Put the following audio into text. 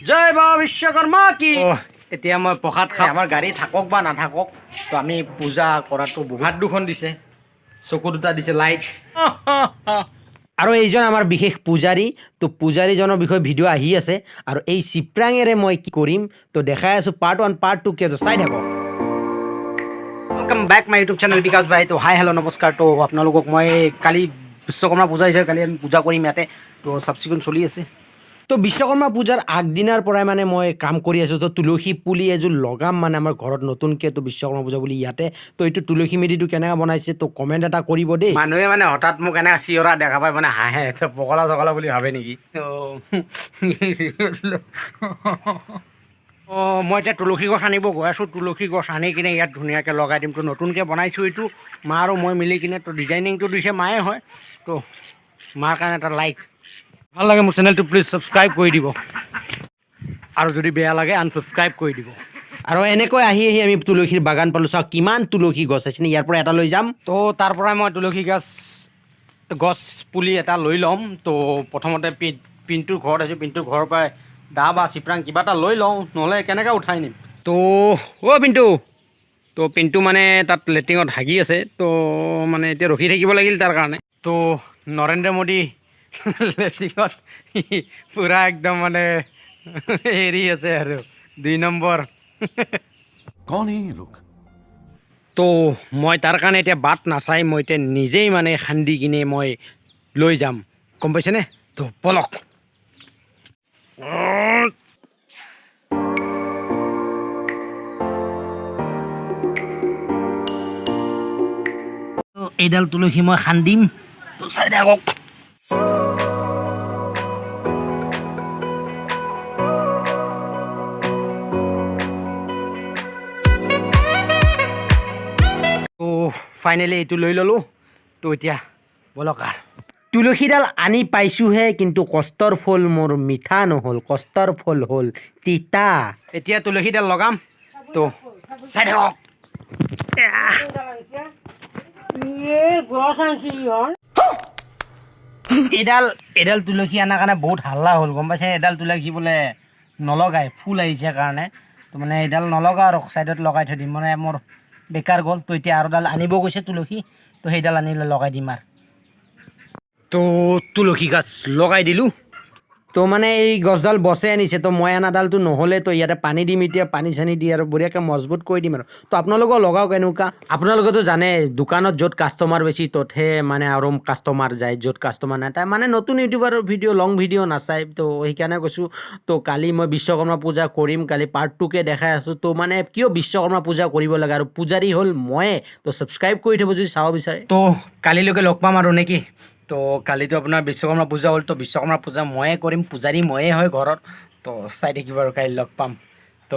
জয় বাবা বিশ্বকৰ্মা কি। এতিয়া মই প্ৰসাদ খাই আমাৰ গাড়ী থাকক বা নাথাকক, তো আমি পূজা কৰাটো হাত দুখন দিছে, চকু দুটা দিছে, লাইট। আৰু এইজন আমাৰ বিশেষ পূজাৰী, তো পূজাৰীজনৰ বিষয়ে ভিডিঅ' আহি আছে। আৰু এই চিপ্ৰাঙেৰে মই কি কৰিম তো দেখাই আছোঁ। পাৰ্ট 1 পাৰ্ট 2 কে চাই থাকক। Welcome back my YouTube channel Bikash ভাই। তো হাই হেল্ল' নমস্কাৰ। তো আপোনালোকক মই কালি বিশ্বকৰ্মা পূজা আহিছে, কালি আমি পূজা কৰিম ইয়াতে। তো চাফ চিকুণ চলি আছে। তো বিশ্বকৰ্মা পূজাৰ আগদিনাৰ পৰাই মানে মই কাম কৰি আছোঁ। তো তুলসী পুলি এযোৰ লগাম মানে আমাৰ ঘৰত নতুনকৈ, তো বিশ্বকৰ্মা পূজা বুলি ইয়াতে। তো এইটো তুলসী মেধিটো কেনেকৈ বনাইছে তো কমেণ্ট এটা কৰিব দেই। মানুহে মানে হঠাৎ মোক এনেকৈ চিঞৰা দেখা পাই মানে হাঁহে, পকলা চকলা বুলি ভাবে নেকি। অঁ, মই এতিয়া তুলসী গছ আনিব গৈ আছোঁ। তুলসী গছ আনি কিনে ইয়াত ধুনীয়াকৈ লগাই দিম। তো নতুনকৈ বনাইছোঁ এইটো, মা আৰু মই মিলি কিনে। তো ডিজাইনিংটো দিছে মায়ে হয়। তো মাৰ কাৰণে এটা লাইক, ভাল লাগে মোৰ চেনেলটো প্লিজ ছাবস্ক্ৰাইব কৰি দিব, আৰু যদি বেয়া লাগে আনছাবস্ক্ৰাইব কৰি দিব। আৰু এনেকৈ আহি আহি আমি তুলসীৰ বাগান পালোঁ। চাওক কিমান তুলসী গছ আছে, ইয়াৰ পৰা এটা লৈ যাম। তো তাৰ পৰাই মই তুলসী গছ পুলি এটা লৈ ল'ম। তো প্ৰথমতে পিণ্টুৰ ঘৰত আছোঁ, পিণ্টুৰ ঘৰৰ পৰাই দা বা চিপৰাং কিবা এটা লৈ লওঁ, নহ'লে কেনেকৈ উঠাই নিম। তো অ' পিণ্টু, তো পিণ্টু মানে তাত লেট্ৰিনত হাগি আছে। তো মানে এতিয়া ৰখি থাকিব লাগিল তাৰ কাৰণে। তো নৰেন্দ্ৰ মোদী লেট্ৰিনত পূৰা একদম মানে হেৰি আছে আৰু 2 নম্বৰ। कौन है ये लोग? তো মই তাৰ কাৰণে এতিয়া বাট নাচাই, মই এতিয়া নিজেই মানে খান্দি কিনে মই লৈ যাম, গম পাইছেনে? তো পলক। এইডাল তুলসী মই খান্দিম, তো চাই থাকক। তো ফাইনেলি এইটো লৈ ল'লোঁ। তো এতিয়া বলক আৰু। তুলসীডাল আনি পাইছোঁহে, কিন্তু কষ্টৰ ফল মোৰ মিঠা নহ'ল, কষ্টৰ ফল হ'ল তিতা। এতিয়া তুলসীডাল লগাম, তো চাই থাকক। এডাল তুলসী অনাৰ কাৰণে বহুত হাল্লা হ'ল, গম পাইছে? এডাল তুলসী বোলে নলগায়, ফুল আহিছে কাৰণে। তো মানে এডাল নলগা আৰু ছাইডত লগাই থৈ দিম, মানে মোৰ বেকাৰ গ'ল। তো এতিয়া আৰু এডাল আনিব গৈছে তুলসী, তো সেইডাল আনিলে লগাই দিম আৰু। তো তুলসী গাছ লগাই দিলোঁ। তো মানে এই গছডাল বছে আনিছে, তো মই অনাডালটো নহ'লে, তো ইয়াতে পানী দিম এতিয়া, পানী চানী দি আৰু বঢ়িয়াকৈ মজবুত কৰি দিম আৰু। তো আপোনালোকেও লগাওক এনেকুৱা। আপোনালোকেতো জানে দোকানত য'ত কাষ্টমাৰ বেছি ত'তহে মানে আৰু কাষ্টমাৰ যায়, য'ত কাষ্টমাৰ নাই তাই মানে নতুন ইউটিউবাৰৰ ভিডিঅ' লং ভিডিঅ' নাচায়। তো সেইকাৰণে কৈছোঁ। তো কালি মই বিশ্বকৰ্মা পূজা কৰিম, কালি পাৰ্ট 2 কে দেখাই আছোঁ। তো মানে কিয় বিশ্বকৰ্মা পূজা কৰিব লাগে, আৰু পূজাৰী হ'ল ময়ে। তো ছাবস্ক্ৰাইব কৰি থ'ব যদি চাব বিচাৰে। তো কালিলৈকে লগ পাম আৰু নেকি? তো কালিতো আপোনাৰ বিশ্বকৰ্মা পূজা হ'ল, তো বিশ্বকৰ্মা পূজা ময়ে কৰিম, পূজাৰী ময়ে হয় ঘৰত। তো চাই থাকিব আৰু কালি লগ পাম। তো